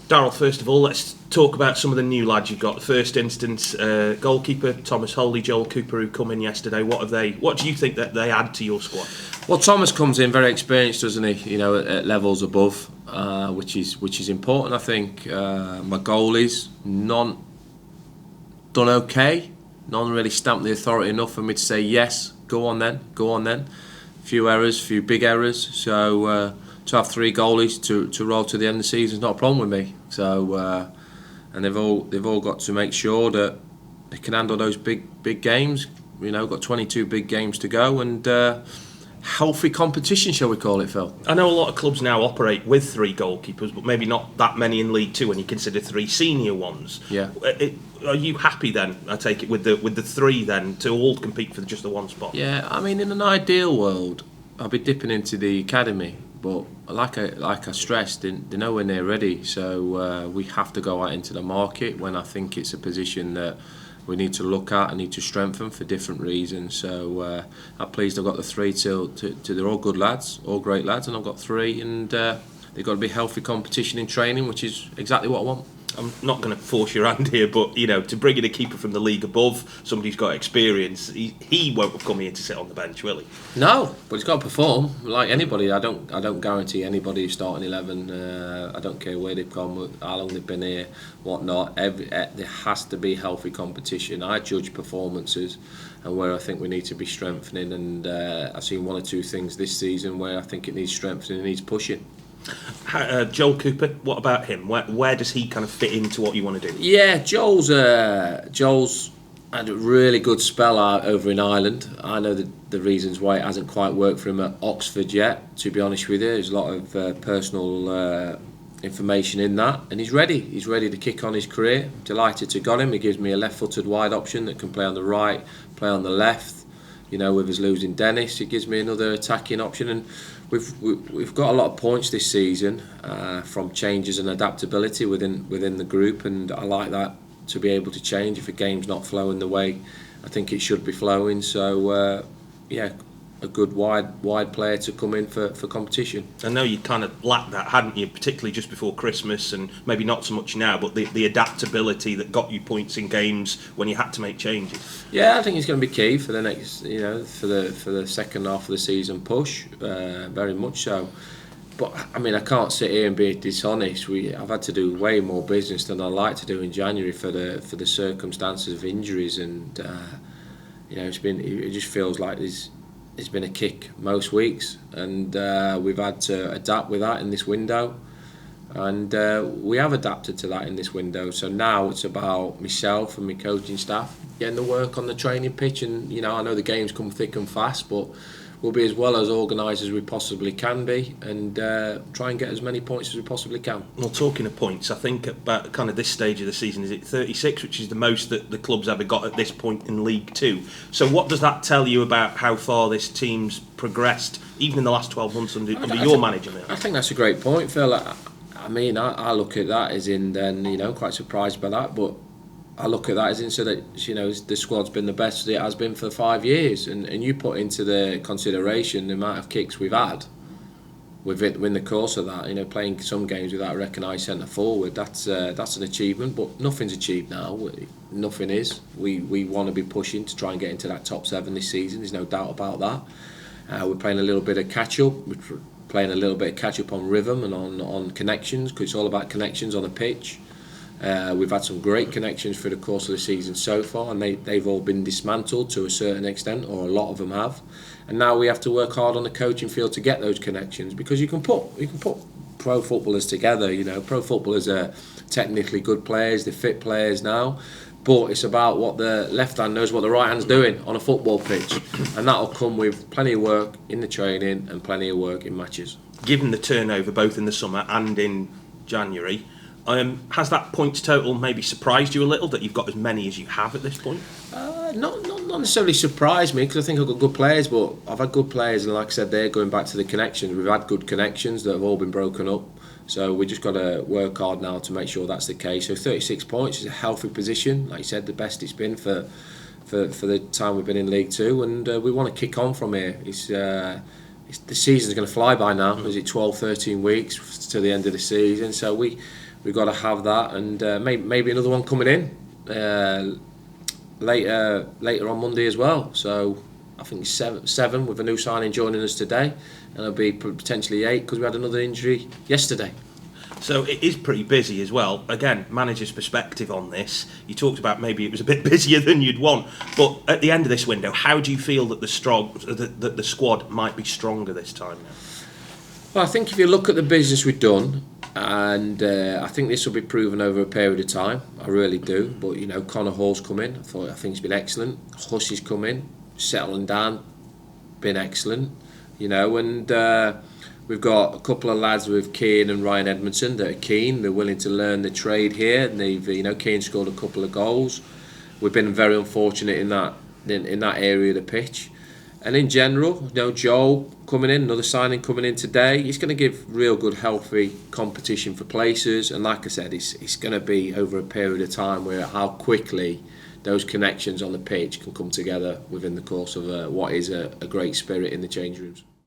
Darrell, first of all, let's talk about some of the new lads you've got. The first instance, goalkeeper Thomas Holley, Joel Cooper, who come in yesterday. What do you think that they add to your squad? Well, Thomas comes in very experienced, doesn't he? You know, at levels above, which is important. I think my goalies, none done okay. None really stamped the authority enough for me to say yes. Go on then. Few errors, few big errors. So to have 3 goalies to roll to the end of the season is not a problem with me. So and they've all got to make sure that they can handle those big games. You know, got 22 big games to go, and healthy competition, shall we call it, Phil? I know a lot of clubs now operate with 3 goalkeepers, but maybe not that many in League Two when you consider 3 senior ones. Yeah. Are you happy then? I take it with the 3 then to all compete for just the one spot. Yeah, I mean, in an ideal world, I'll be dipping into the academy, but like I stressed, they're nowhere near ready. So we have to go out into the market when I think it's a position that we need to look at and need to strengthen for different reasons. So I'm pleased I've got the 3 to they're all good lads, all great lads, and I've got 3, and they've got to be healthy competition in training, which is exactly what I want. I'm not going to force your hand here, but you know, to bring in a keeper from the league above, somebody who's got experience, he won't have come here to sit on the bench, will he? No, but he's got to perform like anybody. I don't guarantee anybody who's starting 11. I don't care where they've come, how long they've been here, whatnot. There has to be healthy competition. I judge performances and where I think we need to be strengthening, and I've seen 1 or 2 things this season where I think it needs strengthening, it needs pushing. Joel Cooper, what about him? Where does he kind of fit into what you want to do? Yeah, Joel's had a really good spell out over in Ireland. I know the reasons why it hasn't quite worked for him at Oxford yet, to be honest with you. There's a lot of personal information in that, and he's ready to kick on his career. Delighted to got him. He gives me a left-footed wide option that can play on the right, play on the left. You know, with us losing Dennis, it gives me another attacking option, and we've got a lot of points this season from changes and adaptability within the group, and I like that, to be able to change if a game's not flowing the way I think it should be flowing. So yeah, a good wide player to come in for competition. I know you kind of lacked that, hadn't you, particularly just before Christmas, and maybe not so much now, but the adaptability that got you points in games when you had to make changes. Yeah, I think it's going to be key for the next, you know, for the second half of the season push, very much so. But I mean, I can't sit here and be dishonest. I've had to do way more business than I like to do in January for the circumstances of injuries, and you know, it just feels like there's been a kick most weeks, and we've had to adapt with that in this window, and we have adapted to that in this window. So now it's about myself and my coaching staff getting the work on the training pitch, and you know, I know the games come thick and fast, but we'll be as well as organised as we possibly can be, and try and get as many points as we possibly can. Well, talking of points, I think about kind of this stage of the season, is it 36, which is the most that the club's ever got at this point in League Two. So what does that tell you about how far this team's progressed, even in the last 12 months under your management? I think that's a great point, Phil. I mean, I look at that as in, then, you know, quite surprised by that, but I look at that as in so that, you know, the squad's been the best it has been for 5 years, and you put into the consideration the amount of kicks we've had within the course of that, you know, playing some games without a recognised centre forward, that's an achievement, but nothing's achieved now. Nothing is. We want to be pushing to try and get into that top 7 this season, there's no doubt about that. We're playing a little bit of catch-up, we're playing a little bit of catch-up on rhythm and on connections, because it's all about connections on the pitch. We've had some great connections through the course of the season so far, and they've all been dismantled to a certain extent, or a lot of them have. And now we have to work hard on the coaching field to get those connections, because you can put pro footballers together. You know, pro footballers are technically good players, they're fit players now, but it's about what the left hand knows what the right hand's doing on a football pitch, and that'll come with plenty of work in the training and plenty of work in matches. Given the turnover both in the summer and in January, has that points total maybe surprised you a little, that you've got as many as you have at this point? Not necessarily surprised me, because I think I've got good players, but I've had good players, and like I said, they're going back to the connections. We've had good connections that have all been broken up, so we just got to work hard now to make sure that's the case. So 36 points is a healthy position, like you said, the best it's been for the time we've been in League Two, and we want to kick on from here. The season's going to fly by now. Is it 12-13 weeks to the end of the season? So we we've got to have that, and maybe another one coming in later on Monday as well. So I think seven with a new signing joining us today, and it'll be potentially 8 because we had another injury yesterday. So it is pretty busy as well. Again, manager's perspective on this. You talked about maybe it was a bit busier than you'd want, but at the end of this window, how do you feel that the squad might be stronger this time now? Well, I think if you look at the business we've done, and I think this will be proven over a period of time. I really do. But Connor Hall's come in. I think he's been excellent. Hussey's come in, settling down, been excellent. And we've got a couple of lads with Keane and Ryan Edmondson that are keen. They're willing to learn the trade here. And they've, Keane scored a couple of goals. We've been very unfortunate in that area of the pitch. And in general, Joel coming in, another signing coming in today, he's going to give real good, healthy competition for places. And like I said, it's going to be over a period of time where how quickly those connections on the pitch can come together within the course of what is a great spirit in the change rooms.